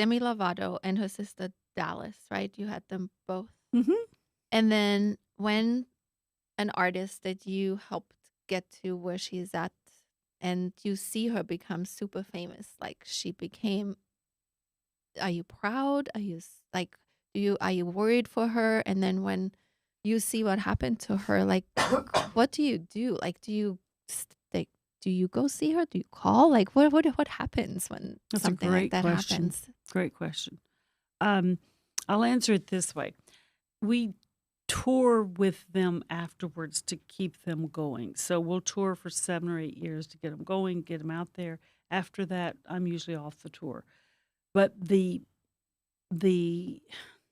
Demi Lovato and her sister Dallas, right? You had them both. Mhm. And then when an artist that you helped get to where she's at and you see her become super famous, like she became, are you proud? Are you like, are you worried for her? And then when you see what happened to her, like, what do you do? Like, like, do you go see her? Do you call? Like, what happens when That's a something like great that question. happens? Great question. Um, I'll answer it this way. We tour with them afterwards to keep them going. So we'll tour for 7 or 8 years to get them going, get them out there. After that, I'm usually off the tour. But the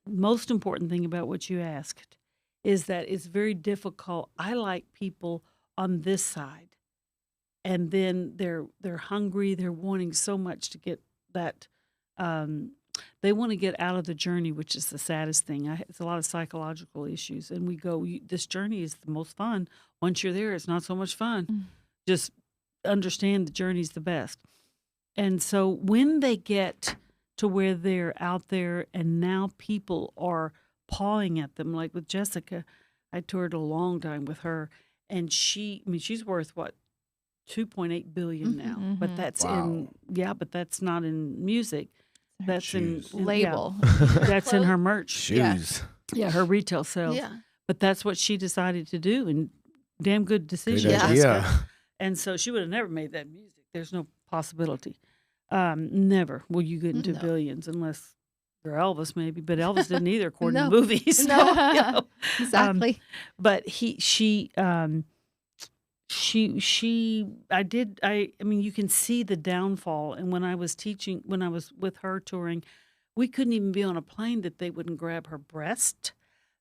most important thing about what you asked is that it's very difficult. I like people on this side, and then they're hungry. They're wanting so much to get that. Um, they want to get out of the journey, which is the saddest thing. It's a lot of psychological issues, and we go. This journey is the most fun. Once you're there, it's not so much fun. Mm. Just understand the journey's the best. And so when they get to where they're out there and now people are pawing at them, like with Jessica, I toured a long time with her, and she's worth what, 2.8 billion now. But Mhm. that's Wow. but that's not in music. That's Shoes. Label. that's in Clothes? her merch. Yeah. Shoes. Yeah, her retail sales. Yeah. But that's what she decided to do, and damn good Good decision, Yeah. Jessica. idea. And so she would have never made that music. There's no possibility. Never will you get into No. billions unless you're Elvis, maybe. But Elvis didn't either, according No. to movies. No. So, Exactly. but I mean, you can see the downfall. And when I was with her touring, we couldn't even be on a plane that they wouldn't grab her breast.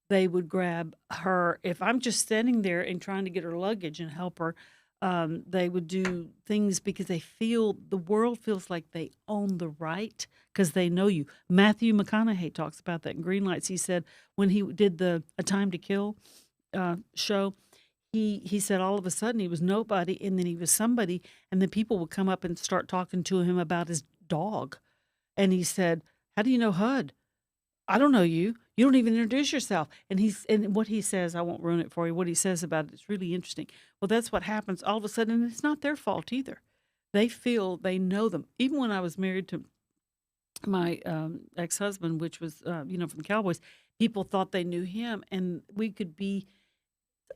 They would grab her. If I'm just standing there and trying to get her luggage and help her, they would do things because the world feels like they own the right because they know you. Matthew McConaughey talks about that in Green Lights. He said when he did the A Time to Kill show, he said all of a sudden he was nobody and then he was somebody, and then people would come up and start talking to him about his dog, and he said, "How do you know HUD? I don't know you. You don't even introduce yourself." And what he says, I won't ruin it for you. What he says about it is really interesting. Well, that's what happens all of a sudden, and it's not their fault either. They feel they know them. Even when I was married to my ex-husband, which was from the Cowboys, people thought they knew him, and we could be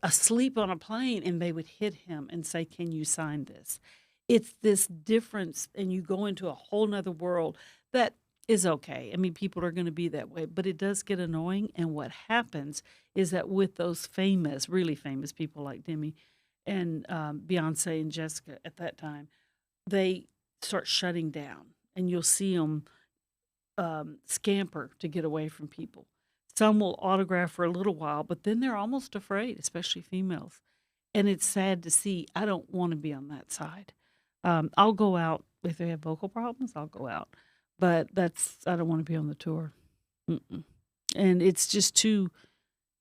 asleep on a plane, and they would hit him and say, "Can you sign this?" It's this difference, and you go into a whole nother world that is okay. I mean, people are going to be that way, but it does get annoying. And what happens is that with those famous, really famous people like Demi and Beyonce and Jessica at that time, they start shutting down, and you'll see them scamper to get away from people. Some will autograph for a little while, but then they're almost afraid, especially females. And it's sad to see. I don't want to be on that side. I'll go out if they have vocal problems. I'll go out, but I don't want to be on the tour. Mm-mm. And it's just too.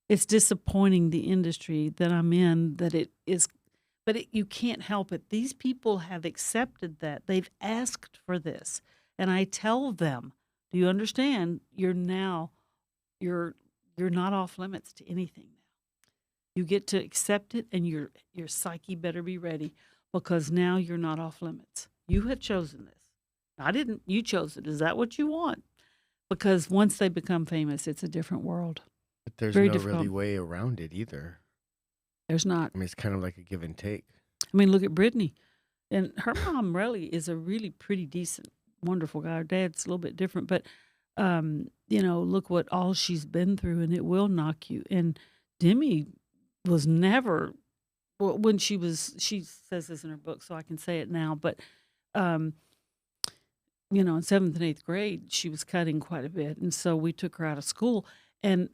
It's disappointing the industry that I'm in that it is, but you can't help it. These people have accepted that they've asked for this, and I tell them, "Do you understand? You're not off limits to anything now. You get to accept it, and your psyche better be ready because now you're not off limits. You have chosen this. I didn't. You chose it. Is that what you want?" Because once they become famous, it's a different world. But there's Very no really difficult. way around it either. There's not. I mean, it's kind of like a give and take. I mean, look at Britney, and her mom really is a really pretty decent, wonderful guy. Her dad's a little bit different, but look what all she's been through, and it will knock you. And Demi was never when she says this in her book, so I can say it now, but um in seventh and eighth grade she was cutting quite a bit, and so we took her out of school, and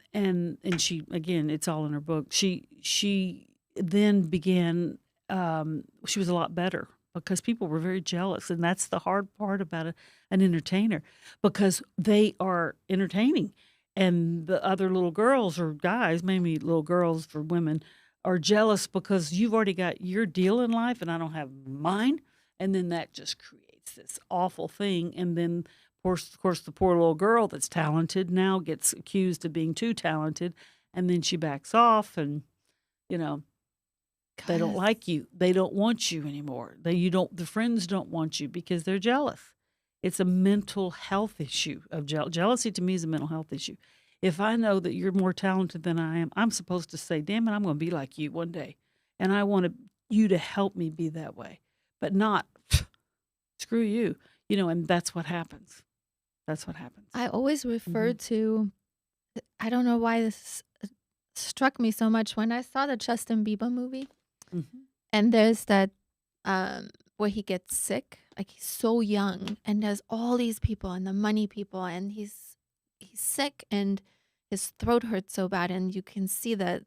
she, again, it's all in her book, she then began, she was a lot better because people were very jealous, and that's the hard part about an entertainer, because they are entertaining, and the other little girls or guys, maybe little girls for women, are jealous because you've already got your deal in life and I don't have mine. And then that just creates this awful thing. And then Of course, the poor little girl that's talented now gets accused of being too talented, and then she backs off, and you know they don't Cause like you. They don't want you anymore. The friends don't want you because they're jealous. It's a mental health issue of jealousy. To me, is a mental health issue. If I know that you're more talented than I am, I'm supposed to say, "Damn it, I'm going to be like you one day," and I want you to help me be that way, but not screw you. And that's what happens. That's what happens. I always refer Mhm. to, I don't know why this struck me so much when I saw the Justin Bieber movie. Mhm. And there's that where he gets sick, like he's so young, and there's all these people and the money people, and he's sick and his throat hurts so bad, and you can see that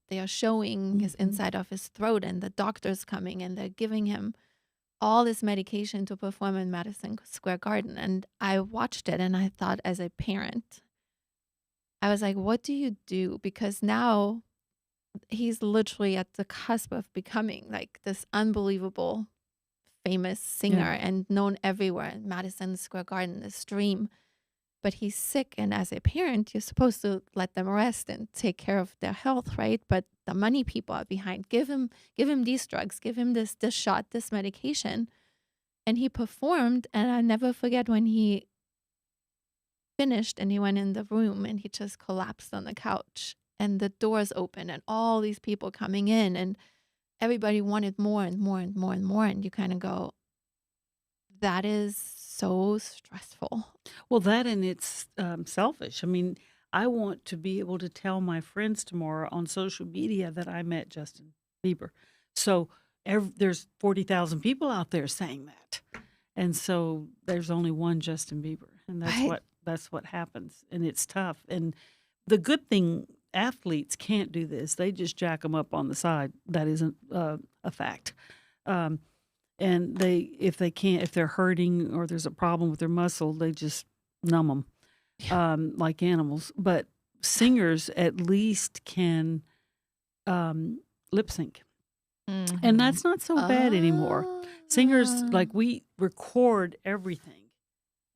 they are showing his Mhm. inside of his throat, and the doctor's coming and they're giving him all this medication to perform in Madison Square Garden. And I watched it and I thought, as a parent, I was like, what do you do? Because now he's literally at the cusp of becoming like this unbelievable famous Yeah. singer and known everywhere in Madison Square Garden, this dream. But he's sick, and as a parent, you're supposed to let them rest and take care of their health, right? But the money people are behind. Give him these drugs, give him this shot, this medication. And he performed, and I never forget when he finished and he went in the room and he just collapsed on the couch, and the doors open and all these people coming in, and everybody wanted more and more and more and more, and you kind of go, that is so stressful. Well, that and it's selfish. I mean, I want to be able to tell my friends tomorrow on social media that I met Justin Bieber. So there's 40,000 people out there saying that, and so there's only one Justin Bieber, and that's what happens, and it's tough. And the good thing, athletes can't do this; they just jack them up on the side. That isn't a fact. Um, and if they're hurting or there's a problem with their muscle, they just numb them like animals. But singers at least can lip sync, and that's not so bad anymore. Singers, like, we record everything,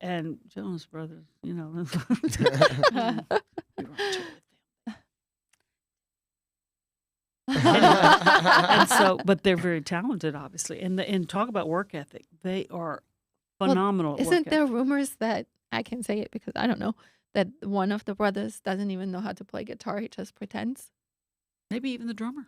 and Jonas Brothers, we weren't sure with and so, but they're very talented, obviously, and talk about work ethic. They are phenomenal. At work Isn't there ethic. rumors that, I can say it because I don't know, that one of the brothers doesn't even know how to play guitar, he just pretends? Maybe even the drummer.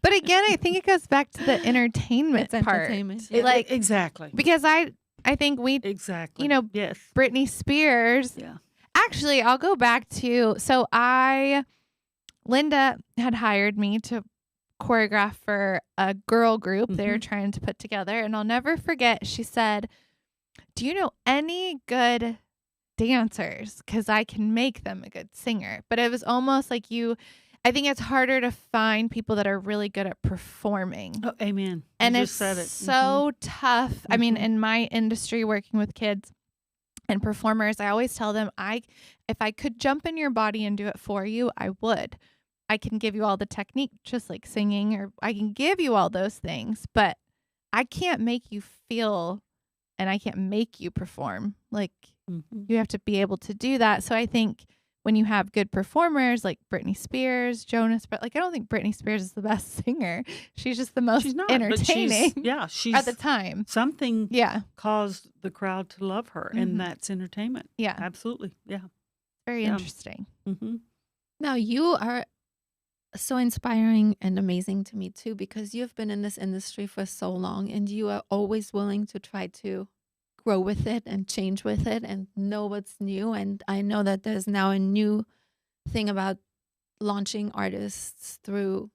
But again, I think it goes back to the entertainment It's part. entertainment. Like, exactly, because I think we, exactly. Yes. Britney Spears. Yeah. Actually, I'll go back to, Linda had hired me to choreograph for a girl group they were trying to put together. And I'll never forget, she said, "Do you know any good dancers? Because I can make them a good singer." But it was almost like I think it's harder to find people that are really good at performing. Oh, amen. And You it's just said it. so tough. I mean, in my industry, working with kids and performers, I always tell them, if I could jump in your body and do it for you, I would. I can give you all the technique, just like singing, or I can give you all those things, but I can't make you feel, and I can't make you perform. Like, you have to be able to do that. So I think when you have good performers like Britney Spears, Jonas, but like, I don't think Britney Spears is the best singer. She's just the most She's not, entertaining. But she's at the time. Something Yeah. caused the crowd to love her, and that's entertainment. Yeah. Absolutely. Yeah. Very interesting. Mm-hmm. Now, you are so inspiring and amazing to me too, because you've been in this industry for so long and you are always willing to try to grow with it and change with it and know what's new. And I know that there's now a new thing about launching artists through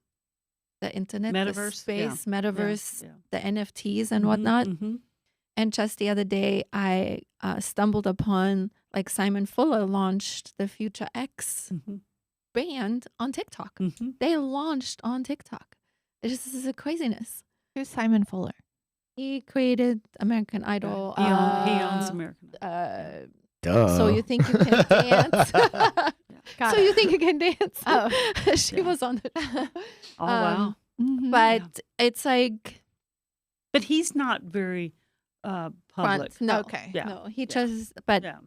the internet, the Metaverse, space, yeah. metaverse, Yeah. the NFTs and whatnot. Mm-hmm. And just the other day, I stumbled upon, like, Simon Fuller launched the Future X band on TikTok. They launched on TikTok. This is a craziness. Who's Simon Fuller? He created American Idol. He owns American Idol. Duh. So you think you can dance? Got So it. you think you can dance? Oh. She was on it. Oh, wow. Mhm. But it's like, But he's not very public. front. No, Okay. Yeah. no. He Yeah. just, but Yeah.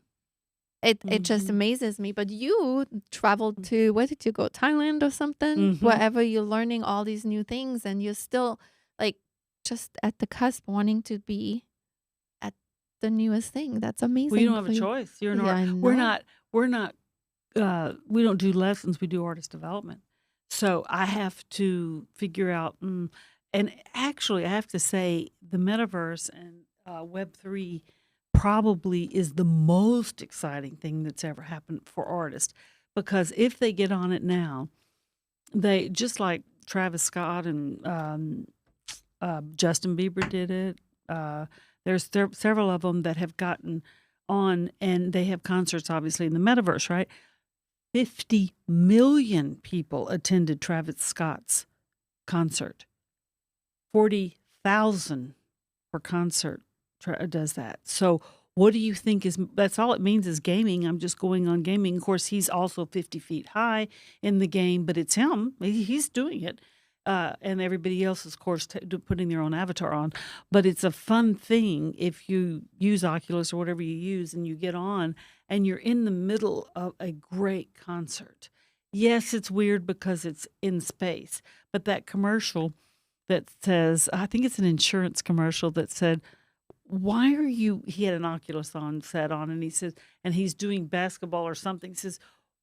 it just Mhm. amazes me. But you traveled to, where did you go? Thailand or something? Mhm. Wherever you're learning all these new things, and you're still like just at the cusp, wanting to be at the newest thing. That's Well, you don't amazing have for a you. choice. You're an Yeah, art. I We're know. not. We're not. We don't do lessons. We do artist development. So I have to figure out. And actually, I have to say, the metaverse and Web3 probably is the most exciting thing that's ever happened for artists, because if they get on it now, they just like Travis Scott and Justin Bieber did it. There's several of them that have gotten on, and they have concerts, obviously, in the metaverse, right? 50 million people attended Travis Scott's concert. 40,000 per concert does that. So what do you think is, that's all it means is gaming. I'm just going on gaming. Of course, he's also 50 feet high in the game, but it's him. He's doing it. And everybody else is, of course, putting their own avatar on. But it's a fun thing if you use Oculus or whatever you use and you get on and you're in the middle of a great concert. Yes, it's weird because it's in space, but that commercial that says, I think it's an insurance commercial that said, why are you, he had an Oculus set on, and he says, and he's doing basketball or something. He says,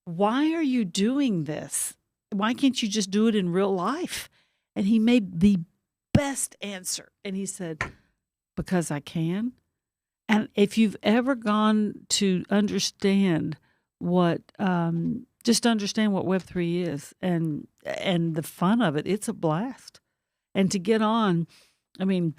why are you doing this? Why can't you just do it in real life? And he made the best answer. And he said, because I can. And if you've ever gone to understand what, just understand what Web3 is and the fun of it, it's a blast. And to get on, I mean,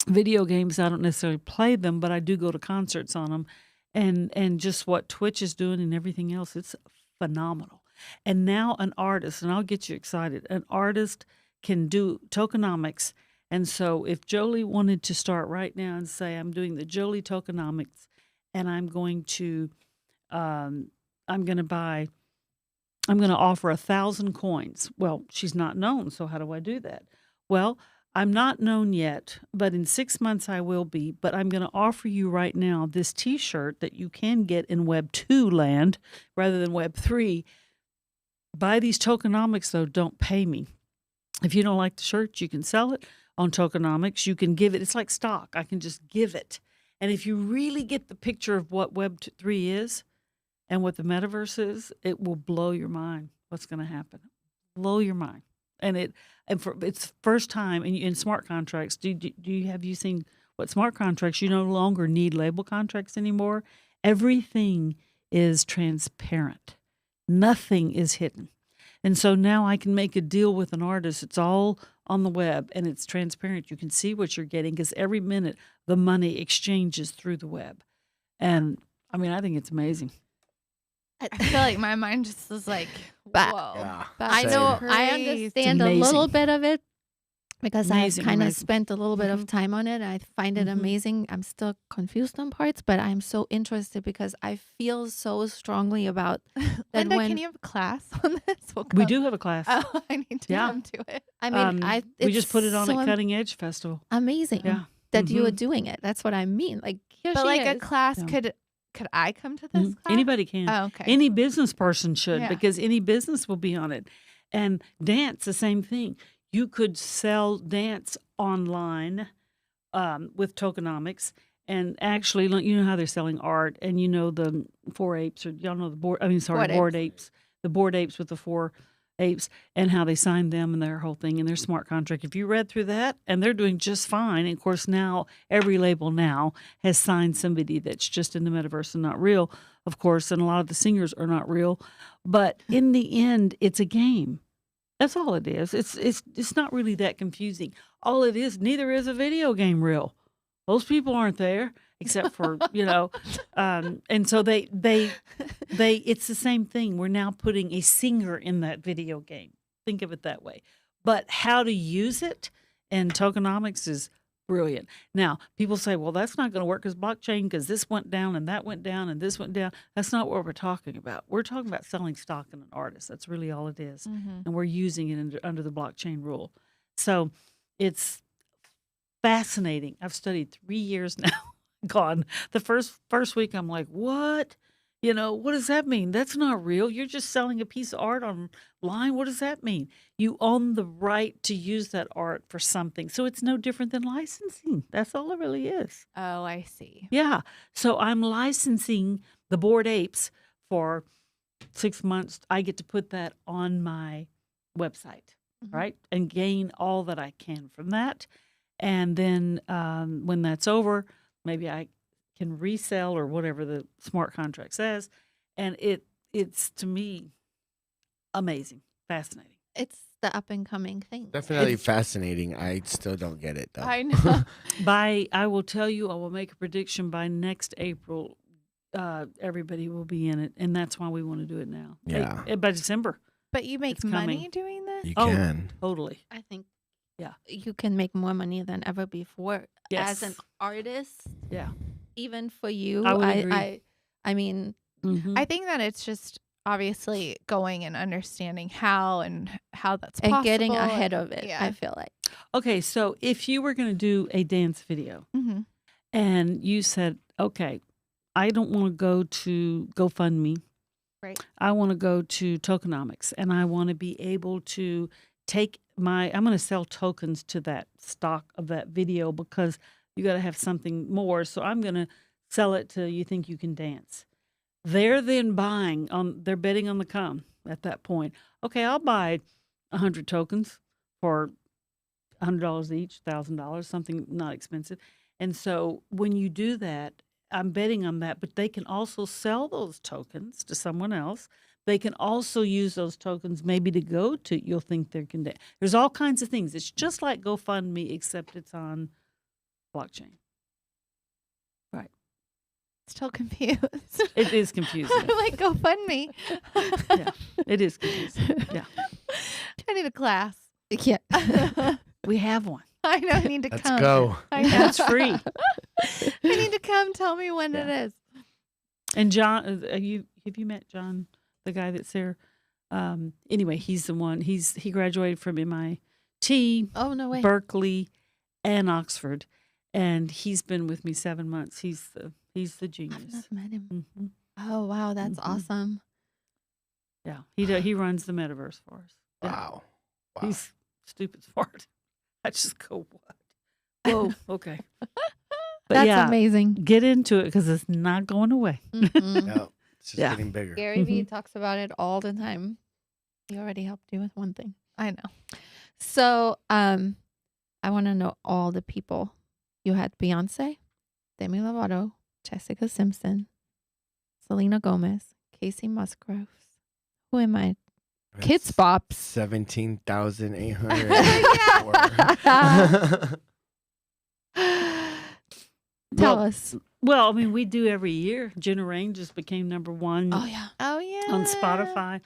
video games, I don't necessarily play them, but I do go to concerts on them. And just what Twitch is doing and everything else, it's phenomenal. And now an artist, and I'll get you excited, an artist can do tokenomics. And so if Jolie wanted to start right now and say, I'm doing the Jolie tokenomics, and I'm going to offer 1,000 coins. Well, she's not known, so how do I do that? Well, I'm not known yet, but in 6 months I will be. But I'm going to offer you right now this T-shirt that you can get in Web 2 land rather than Web 3. Buy these tokenomics, though. Don't pay me. If you don't like the shirt, you can sell it on tokenomics. You can give it. It's like stock. I can just give it. And if you really get the picture of what Web 3 is and what the metaverse is, it will blow your mind. What's going to happen? Blow your mind. And it's first time in smart contracts. Have you seen what smart contracts? You no longer need label contracts anymore. Everything is transparent. Nothing is hidden. And so now I can make a deal with an artist. It's all on the web and it's transparent. You can see what you're getting because every minute the money exchanges through the web. And I mean, I think it's amazing. I feel like my mind just was like, But- whoa. Yeah. That's I know, crazy. I understand a amazing. little bit of it because I've Amazing, kind of amazing. spent a little bit of Mhm. time on it. I find it Mhm. amazing. I'm still confused on parts, but I'm so interested because I feel so strongly about that. Linda, when can you have a class on this? We'll We come. do have a class. Oh, I need to Yeah. come to it. I mean, We just put it on so at Cutting Edge Festival. amazing Yeah. that you are Mhm. doing it. That's what I mean. Like here But she like a is. class, Yeah. could I come to this class? Anybody can. Oh, okay. Any business person should, Yeah. because any business will be on it. And dance, the same thing. You could sell dance online with tokenomics. And actually, you know how they're selling art, and you know the 4-apes, or y'all know the board apes, the board apes with the 4 apes, and how they signed them and their whole thing and their smart contract. If you read through that, and they're doing just fine. And of course, now every label now has signed somebody that's just in the metaverse and not real, of course, and a lot of the singers are not real. But in the end, it's a game. That's all it is. It's not really that confusing. All it is, neither is a video game real. Those people aren't there except for, and so they it's the same thing. We're now putting a singer in that video game. Think of it that way. But how to use it and tokenomics is brilliant. Now, people say, well, that's not going to work because blockchain, because this went down and that went down and this went down. That's not what we're talking about. We're talking about selling stock in an artist. That's really all it is. Mhm. And we're using it under the blockchain rule. So it's fascinating. I've studied 3 years now. Gone. The first week, I'm like, what? What does that mean? That's not real. You're just selling a piece of art online. What does that mean? You own the right to use that art for something. So it's no different than licensing. That's all it really is. Oh, I see. Yeah. So I'm licensing the Bored Apes for 6 months. I get to put that on my website, right? And gain all that I can from that. And then when that's over, maybe I can resell or whatever the smart contract says. And it's to me amazing, fascinating. It's the up and coming thing. Definitely fascinating. I still don't get it though. I know. I will tell you, I will make a prediction by next April. Everybody will be in it, and that's why we want to do it now. Yeah. By December. But you make It's money coming. doing this? You Oh, can. Totally. I think Yeah. you can make more money than ever before as an Yes. artist. Yeah. Even for you, I would agree. I mean, Mhm. I think that it's just obviously going and understanding how that's and possible. getting ahead of it. Yeah. I feel like Okay, so if you were going to do a dance video Mhm. and you said, okay, I don't want to go to GoFundMe. Right. I want to go to tokenomics, and I want to be able to I'm going to sell tokens to that stock of that video because you got to have something more. So I'm going to sell it to You Think You Can Dance. They're then they're betting on the come at that point. Okay, I'll buy 100 tokens for $100 each, $1,000, something not expensive. And so when you do that, I'm betting on that, but they can also sell those tokens to someone else. They can also use those tokens maybe to go to You'll Think They Can Dance. There's all kinds of things. It's just like GoFundMe, except it's on blockchain. Right. Still confused. It is confusing. I'm like, GoFundMe. Yeah, it is confusing. Yeah. I need a class. yeah. We have one. I know I need to Let's come. go. I know. That's free. I need to come. Tell me when it is. And John, have you met John, the guy that's there? Anyway, he's the one. He graduated from MIT, Oh no way. Berkeley, and Oxford, and he's been with me 7 months. He's the I've genius. not met him. Hmm. Oh wow, that's Mhm. awesome. Yeah, he runs the metaverse for us. Yeah. Wow. He's stupid smart. I just go, what? Whoa, okay. But That's yeah, amazing. get into it because it's not going away. Mhm. No, it's just Yeah. getting bigger. Gary Vee talks about it all the time. He already helped you with one thing. I know. So, I want to know all the people. You had Beyonce, Demi Lovato, Jessica Simpson, Selena Gomez, Casey Musgraves. Who am I? Kids Bops. 17,800. Tell Well, us. Well, I mean, we do every year. Jenna Rain just became number one Oh yeah. Oh yeah. on Spotify.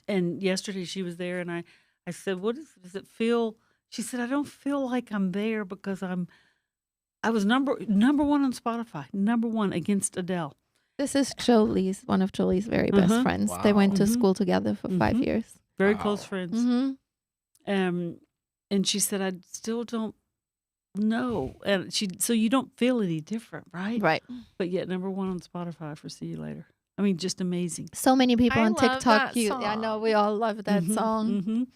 And yesterday she was there, and I said, does it feel? She said, I don't feel like I'm there because I was number one on Spotify, number one against Adele. This is one of Jolie's very best Uh-huh. friends. They went to Mhm. school together for 5 Mhm. years. Very Wow. close friends. Mm-hmm. And she said, I still don't know. And so you don't feel any different, right? Right. But yet number one on Spotify for See You Later. I mean, just amazing. So many people I on love TikTok. that I know song. we all love that Mhm, song. mhm.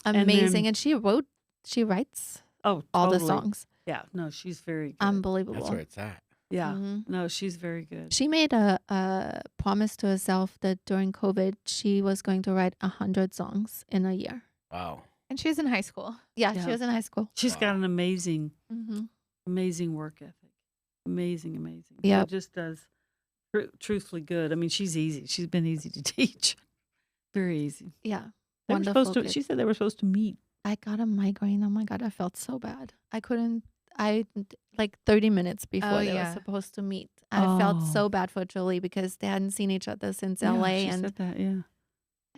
Amazing. then- And she writes Oh, all the totally. songs. Yeah, no, she's very good. Unbelievable. That's where it's at. Yeah, Mhm. no, she's very good. She made a promise to herself that during COVID, she was going to write 100 songs in a year. Wow. And she was in high school. Yeah, Yeah. she was in high school. She's got an amazing, Mm-hmm. amazing work ethic. Amazing, amazing. Yep. She just does truthfully good. I mean, she's easy. She's been easy to teach. Very easy. Yeah. They were Wonderful supposed to. kid. She said they were supposed to meet. I got a migraine. Oh my God, I felt so bad. Like 30 minutes before Oh, they were yeah. supposed to meet. I felt Oh. so bad for Julie because they hadn't seen each other since Yeah, LA, she and said that. Yeah.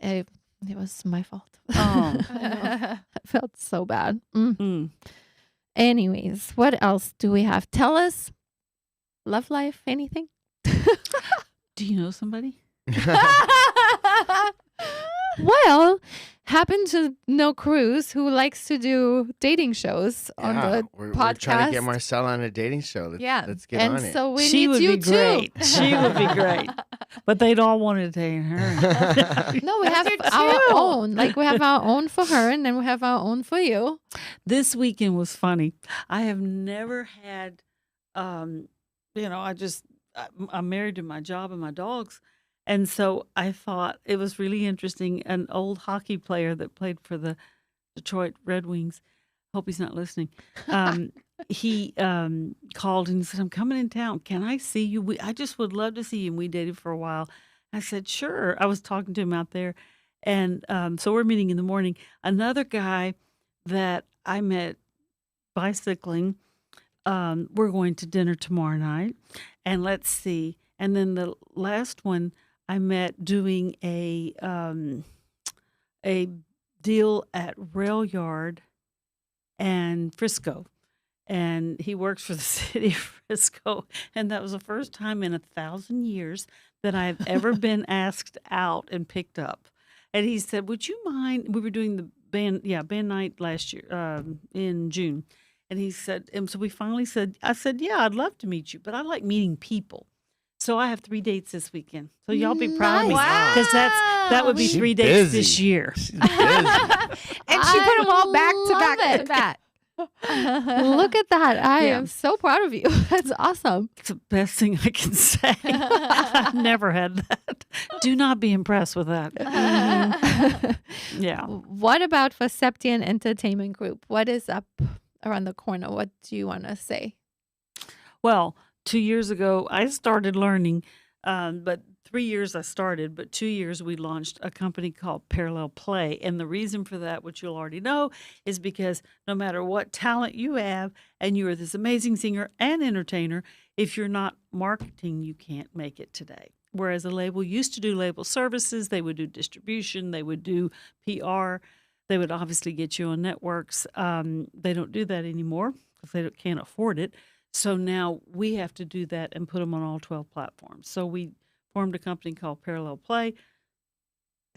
it was my fault. Oh. I know. I felt so bad. Mm. Anyways, what else do we have? Tell us. Love life, anything? Do you know somebody? Well, happen to know Cruz, who likes to do dating shows on the we're podcast. trying to get Marcel on a dating show. Let's get and on it. so we She need would you be great. too. She would be great. But they'd all want to date her. No, we have our own. Like, we have our own for her, and then we have our own for you. This weekend was funny. I have never had, I'm married to my job and my dogs. And so I thought it was really interesting. An old hockey player that played for the Detroit Red Wings, hope he's not listening. He called and said, "I'm coming in town. Can I see you? I just would love to see you." And we dated for a while. I said, "Sure." I was talking to him out there. And so we're meeting in the morning. Another guy that I met bicycling, we're going to dinner tomorrow night. And let's see. And then the last one I met doing a deal at Rail Yard and Frisco. And he works for the city of Frisco. And that was the first time in 1,000 years that I've ever been asked out and picked up. And he said, "Would you mind?" We were doing the band night last year in June. And he said, and so we finally said, I said, "Yeah, I'd love to meet you, but I like meeting people." So I have 3 dates this weekend. So y'all be proud of me, because that would be She's 3 dates busy. this year. She's busy. And she put them all back to back to back. Look at that. I Yeah. am so proud of you. That's awesome. It's the best thing I can say. I've never had that. Do not be impressed with that. Yeah. What about for Septien Entertainment Group? What is up around the corner? What do you want to say? Well, 2 years ago, I started learning, but 3 years I started, but 2 years we launched a company called Parallel Play. And the reason for that, which you'll already know, is because no matter what talent you have, and you are this amazing singer and entertainer, if you're not marketing, you can't make it today. Whereas a label used to do label services, they would do distribution, they would do PR, they would obviously get you on networks. They don't do that anymore because they can't afford it. So now we have to do that and put them on all 12 platforms. So we formed a company called Parallel Play,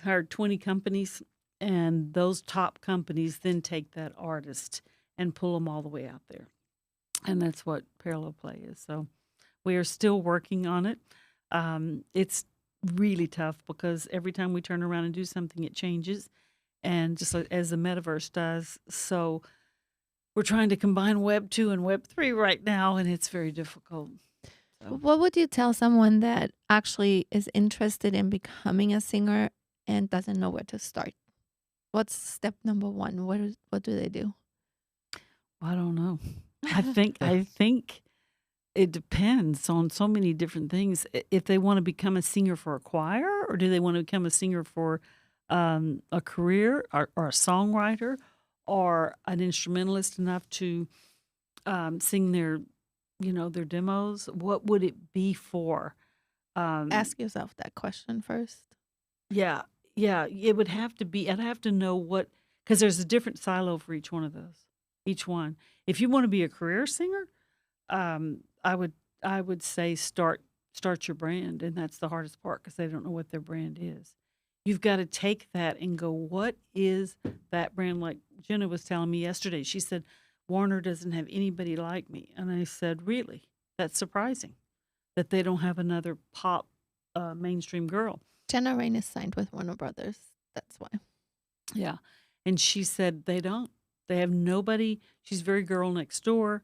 hired 20 companies, and those top companies then take that artist and pull them all the way out there. And that's what Parallel Play is. So we are still working on it. It's really tough because every time we turn around and do something, it changes, and just as the metaverse does. So we're trying to combine Web 2 and Web 3 right now, and it's very difficult. So. What would you tell someone that actually is interested in becoming a singer and doesn't know where to start? What's step number one? What do they do? I don't know. I think it depends on so many different things. If they want to become a singer for a choir, or do they want to become a singer for a career, or a songwriter, or an instrumentalist enough to sing their demos? What would it be for? Ask yourself that question first. Yeah, it would have to be. I'd have to know what, because there's a different silo for each one of those. Each one. If you want to be a career singer, I would say start your brand, and that's the hardest part because they don't know what their brand is. You've got to take that and go, what is that brand? Like Jenna was telling me yesterday, she said, "Warner doesn't have anybody like me." And I said, "Really? That's surprising that they don't have another pop mainstream girl." Jenna Rain is signed with Warner Brothers. That's why. Yeah. And she said they don't. They have nobody. She's very girl next door.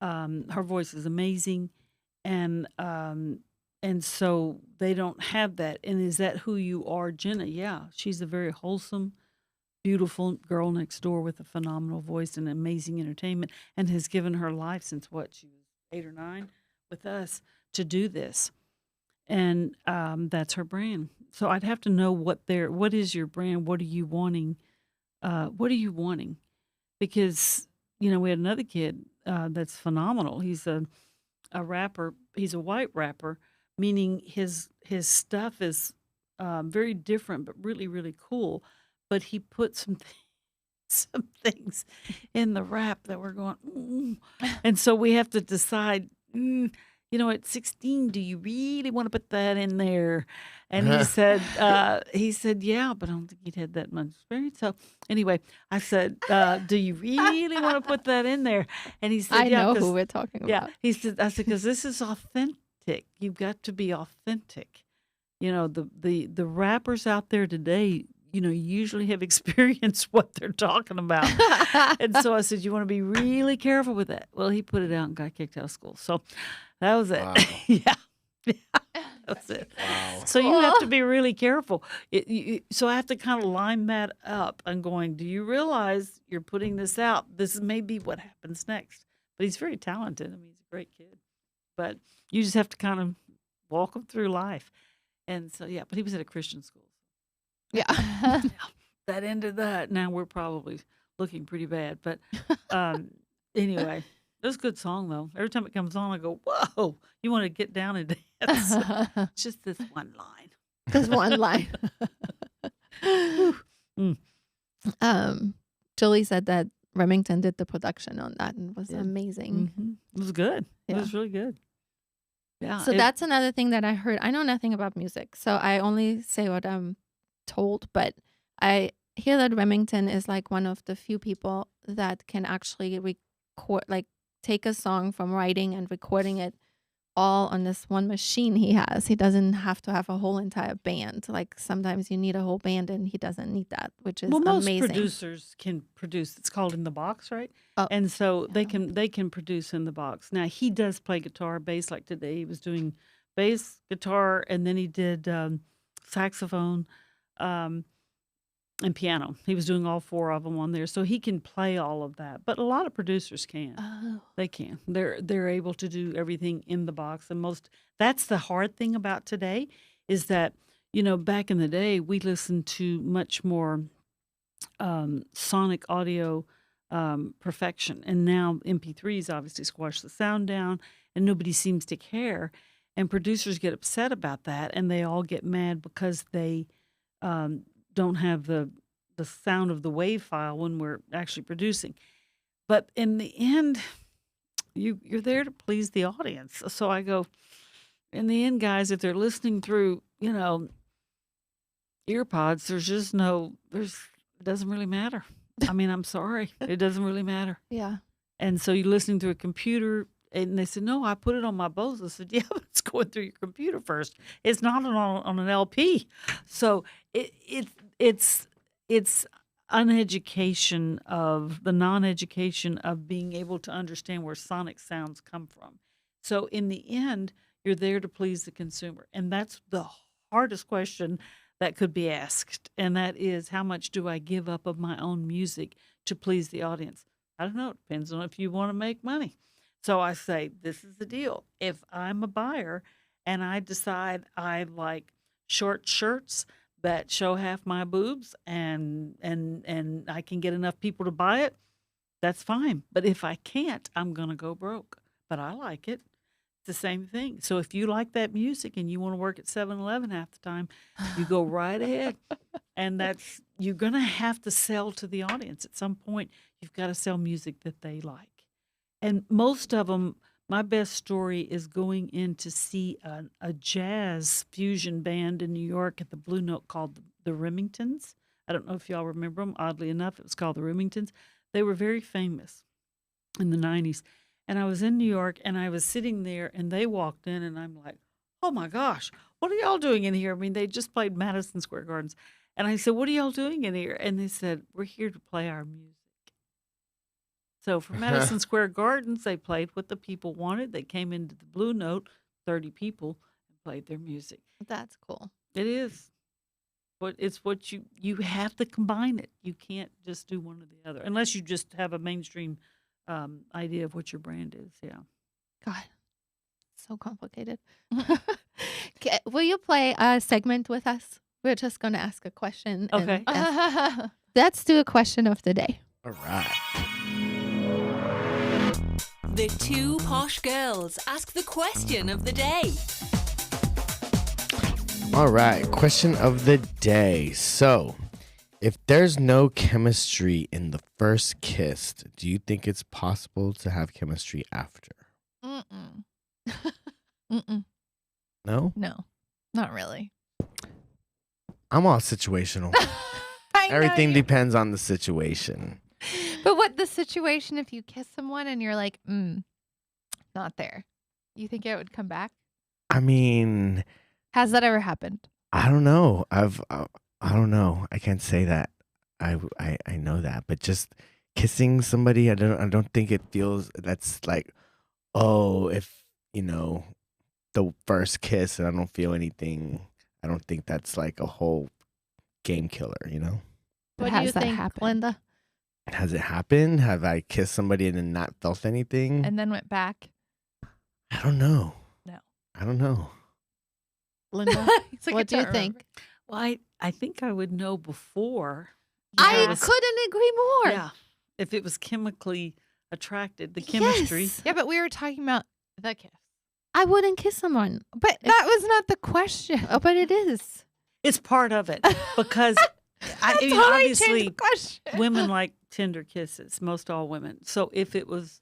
Her voice is amazing. And so they don't have that. And is that who you are, Jenna? Yeah. She's a very wholesome, beautiful girl next door with a phenomenal voice and amazing entertainment, and has given her life since she was 8 or 9 with us to do this. And that's her brand. So I'd have to know what is your brand? What are you wanting? Because, we had another kid that's phenomenal. He's a rapper. He's a white rapper, meaning his stuff is very different, but really, really cool. But he put some things in the rap that we're going, and so we have to decide, at 16, do you really want to put that in there? And he said, yeah, but I don't think he'd had that much experience. So anyway, I said, do you really want to put that in there? And he said, I yeah, know who we're talking yeah. about. He said, I said, because this is authentic. You've got to be authentic. The rappers out there today, usually have experienced what they're talking about. And so I said, you want to be really careful with that. Well, he put it out and got kicked out of school. So that was it. Wow. Yeah. That's it. Wow. So you have to be really careful. So I have to kind of line that up and going, do you realize you're putting this out? This may be what happens next. But he's very talented. I mean, he's a great kid. But you just have to kind of walk him through life. And so, yeah, but he was at a Christian school. Yeah. That ended that. Now we're probably looking pretty bad. But anyway, it was a good song, though. Every time it comes on, I go, whoa, you want to get down and dance. It's just this one line. Just one line. Julie said that Remington did the production on that and was amazing. Mm-hmm. It was good. Yeah. It was really good. Yeah. So that's another thing that I heard. I know nothing about music, so I only say what I'm told, but I hear that Remington is like one of the few people that can actually record, like take a song from writing and recording it all on this one machine he has. He doesn't have to have a whole entire band. Like sometimes you need a whole band and he doesn't need that, which is most amazing. producers can produce. It's called in the box, right? Oh, and so they can produce in the box. Now he does play guitar, bass. Like today, he was doing bass, guitar, and then he did saxophone and piano. He was doing all four of them on there, so he can play all of that. But a lot of producers can. Oh. They can. They're able to do everything in the box. And that's the hard thing about today is that, back in the day, we listened to much more sonic audio perfection. And now MP3s obviously squash the sound down and nobody seems to care. And producers get upset about that and they all get mad because they don't have the sound of the wave file when we're actually producing. But in the end, you're there to please the audience. So I go, in the end, guys, if they're listening through, earpods, it doesn't really matter. I mean, I'm sorry. It doesn't really matter. Yeah. And so you're listening through a computer, and they said, no, I put it on my Bose. I said, yeah, but it's going through your computer first. It's not on an LP. So it's uneducation of the non-education of being able to understand where sonic sounds come from. So in the end, you're there to please the consumer. And that's the hardest question that could be asked. And that is, how much do I give up of my own music to please the audience? I don't know. It depends on if you want to make money. So I say, this is the deal. If I'm a buyer and I decide I like short shirts that show half my boobs and I can get enough people to buy it, that's fine. But if I can't, I'm going to go broke. But I like it. It's the same thing. So if you like that music and you want to work at 7-Eleven half the time, you go right ahead. And you're going to have to sell to the audience. At some point, you've got to sell music that they like. And most of them, my best story is going in to see a jazz fusion band in New York at the Blue Note called the Remingtons. I don't know if y'all remember them. Oddly enough, it was called the Remingtons. They were very famous in the 90s. And I was in New York, and I was sitting there, and they walked in, and I'm like, oh, my gosh, what are y'all doing in here? I mean, they just played Madison Square Gardens. And I said, what are y'all doing in here? And they said, we're here to play our music. So for Madison Square Gardens, they played what the people wanted. They came into the Blue Note, 30 people, and played their music. That's cool. It is. But it's what you have to combine it. You can't just do one or the other, unless you just have a mainstream idea of what your brand is. Yeah. God, so complicated. Will you play a segment with us? We're just going to ask a question. Okay. Let's do a question of the day. All right. The two posh girls ask the question of the day. All right. Question of the day. So, if there's no chemistry in the first kiss, do you think it's possible to have chemistry after? Mm-mm. Mm-mm. No? No, not really. I'm all situational. I know Everything you- depends on the situation. But what the situation if you kiss someone and you're like, not there? You think it would come back? I mean, Has that ever happened? I don't know. I don't know. I can't say that. I know that, but just kissing somebody, I don't think it feels that's like, oh, if the first kiss and I don't feel anything. I don't think that's like a whole game killer. What do Has you that think, happened? Linda? Has it happened? Have I kissed somebody and then not felt anything? And then went back? I don't know. No. I don't know. Linda, He's like, what "I do you can't remember." think? Well, I think I would know before. I Yes. couldn't agree more. Yeah. If it was chemically attracted, the chemistry. Yes. Yeah, but we were talking about the kiss. I wouldn't kiss someone. But that was not the question. Oh, but it is. It's part of it because I mean, Totally obviously changed the question. women like tender kisses, most all women. So if it was,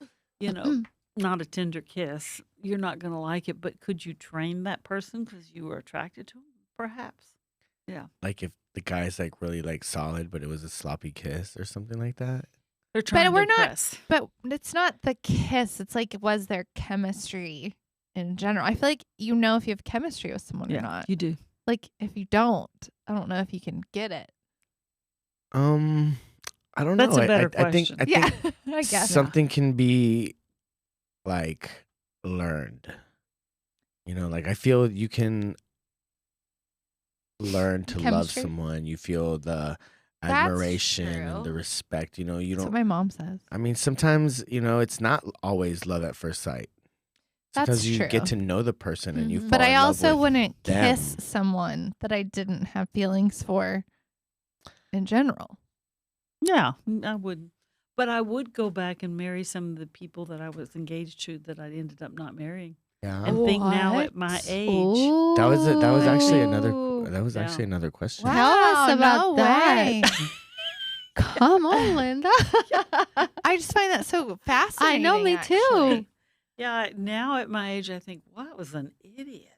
not a tender kiss, you're not going to like it. But could you train that person because you were attracted to them? Perhaps. Like if the guy's like really like solid, but it was a sloppy kiss or something like that. They're trying we're to not- impress. But it's not the kiss. It's like, was there chemistry in general? I feel like you know if you have chemistry with someone or not. You do. Like, if you don't, I don't know if you can get it. I don't That's know. a better I think question. Yeah, I guess. something can be like learned. Like I feel you can learn to love Chemistry? someone. You feel the That's admiration and true. the respect. You That's don't. what my mom says. I mean, sometimes it's not always love at first sight. That's Sometimes you true. get to know the person and you Mhm. fall But I in love also with wouldn't kiss them. someone that I didn't have feelings for in general. Yeah, I would. But I would go back and marry some of the people that I was engaged to that I ended up not marrying. Yeah. And think now at my What? age. That was actually another Ooh. that was Yeah. actually another question. Tell us about no that. way. Come on, Linda. I just find that so fascinating. know, me too. actually. Yeah, now at my age, I think, well, I was an idiot.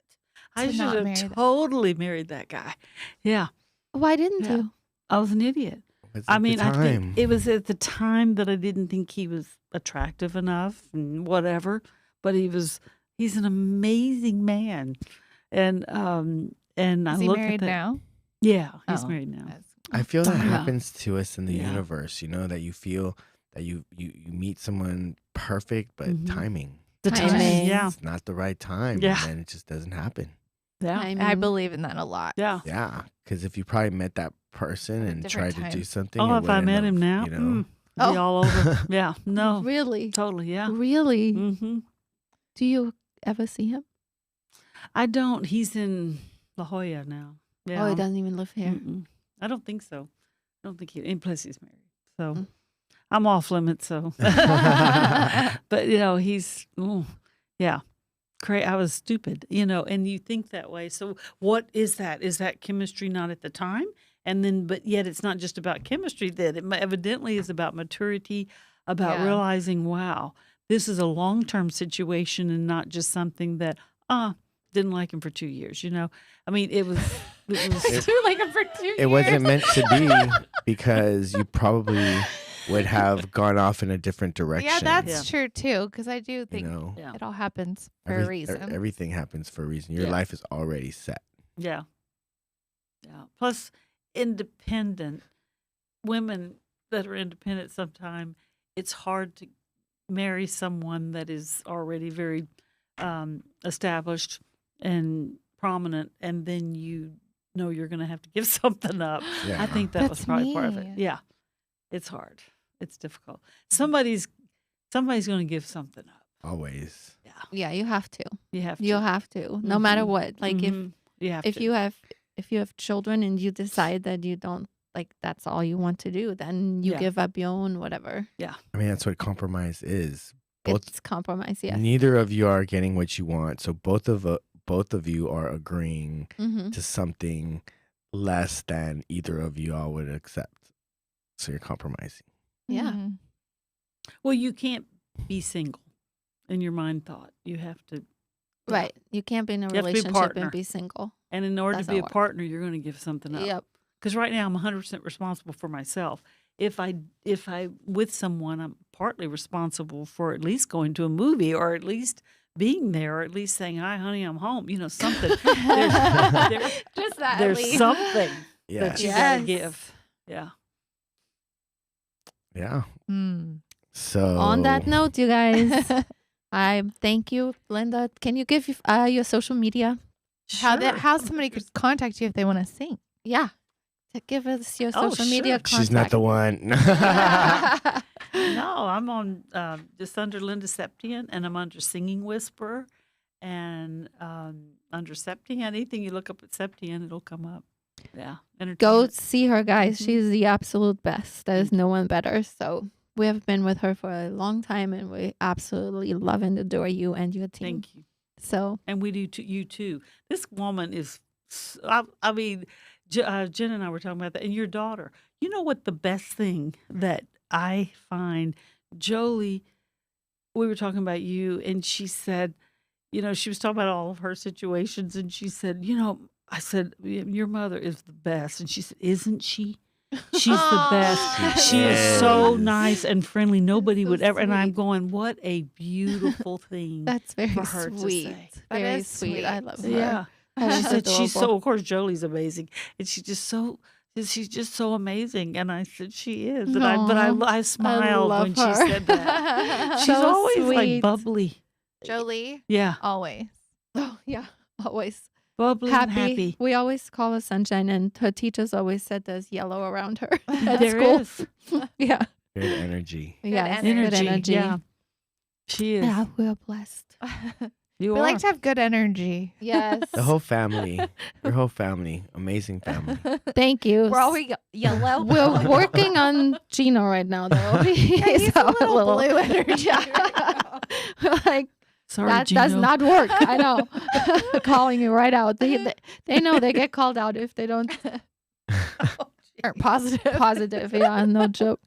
I To should not have marry that. totally married that guy. Yeah, Why didn't Yeah. you? I was an idiot. Was I at the mean, I time. think it was at the time that I didn't think he was attractive enough and whatever, but he's an amazing man. And I Is he look married at that. now? Yeah, he's Oh, married now. that's- I feel that Yeah. happens to us in the Yeah. universe, that you feel that you meet someone perfect, but Mhm. timing. The Timing. yeah, It's not the right time. Yeah. And then it just doesn't happen. yeah, I believe in that a lot. yeah. Yeah. Because if you probably met that person At a and different tried to time. do something. Oh, it if I wouldn't met have, him now, it'd be Oh. all over. Yeah, no, Really? totally, yeah. Really? Mm-hmm. Do you ever see him? I don't. He's in La Jolla now. Yeah. Oh, he doesn't even live here. Mm-mm. I don't think so. I don't think and plus he's married. So Mm. I'm off limits. So, but he's, yeah, I was stupid, and you think that way. So what is that? Is that chemistry not at the time? And then, but yet it's not just about chemistry then. It evidently is about maturity, about Yeah. realizing, wow, this is a long-term situation and not just something that, didn't like him for 2 years, I mean, it was Too like him for 2 years. It wasn't meant to be because you probably would have gone off in a different direction. Yeah, that's Yeah. true too. Because I do think Yeah. it all happens for a reason. Everything happens for a reason. Your Yeah. life is already set. Yeah. Yeah. Plus, independent women that are independent sometimes, it's hard to marry someone that is already very established and prominent, and then you know you're going to have to give something up. Yeah. I think that was That's probably part of it. me. Yeah. It's hard. It's difficult. Somebody's going to give something up. Always. Yeah. Yeah, you have to. You have to. You have to. No matter Mhm. what. Like Mhm. you have if to. you have children and you decide that you don't like that's all you want to do, then you Yeah. give up your own whatever. I mean, that's what compromise is. Both It's compromise, yes. Neither of you are getting what you want, so both of you are agreeing Mm-hmm. to something less than either of you all would accept. So you're compromising. Yeah. Mhm. Well, you can't be single in your mind thought. You have to Right. You can't be in a You have to be a relationship partner. and be single. And in order to Doesn't be a work. partner, you're going to give something up. Yep. Because right now I'm 100% responsible for myself. If I with someone, I'm partly responsible for at least going to a movie or at least being there or at least saying, "Hi, honey, I'm home." Something. Just that. at There's least. something Yeah. that you got to Yes. give. Yeah. Yeah. Mm. So On that note, you guys, I thank you, Linda. Can you give your social media? How somebody could contact you if they want to sing? Yeah. To give us your Oh, social media sure. contact. she's not the one. No, I'm on just under Linda Septien, and I'm under Singing Whisperer, and under Septien. Anything you look up at Septien, it'll come up. Yeah, Go entertainment. see her, guys. Mhm. She's the absolute best. There's Thank no one better. So we have been with her for a long time, and we absolutely love and adore you and your team. Thank you, So and we do you too. This woman is, I mean, Jen and I were talking about that, and your daughter. You know what the best thing that I find, Jolie, we were talking about you, and she said, she was talking about all of her situations, and she said, I said, your mother is the best. And she said, isn't she? She's the best. She is so Yes. nice and friendly. Nobody so would ever. And I'm sweet. going, what a beautiful thing. that's very For her to sweet. say. That Very is sweet. I sweet. love her. Yeah. That She is said she's so, adorable. of course, Jolie's amazing. And she's just so amazing. And I said, she is. And Aw, I smiled love when she her. said that. She's So always sweet. like bubbly. Jolie, Yeah. always. Oh, yeah. Always Bubbly and happy. happy. We always call her Sunshine, and her teachers always said there's yellow around her at There school. is. Yeah. Good energy. Yes, energy. good energy. Yeah. She is. Yeah, we're blessed. You We are. like to have good energy. Yes. The whole family. Your whole family. Amazing family. Thank you. We're all yellow. We're working on Gino right now, though. He's a our little blue energy. We're like, Sorry, that Gino. does not work. I know. Calling you right out. They know they get called out if they don't Or positive. positive. Yeah, no joke.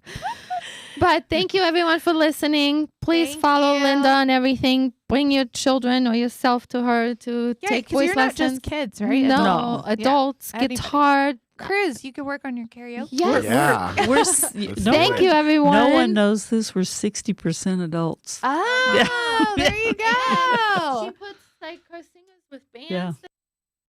But thank you everyone for listening. Please Thank follow you. Linda on everything. Bring your children or yourself to her to Yeah, take 'cause voice you're not lessons. just kids, right? No, No. adults, Anybody. guitar. Cruz, you could work on your karaoke. Yes. Yeah. We're Let's no do Thank it. you everyone. No one knows this. We're 60% adults. Oh, there you go. She puts like her singers with bands. Yeah.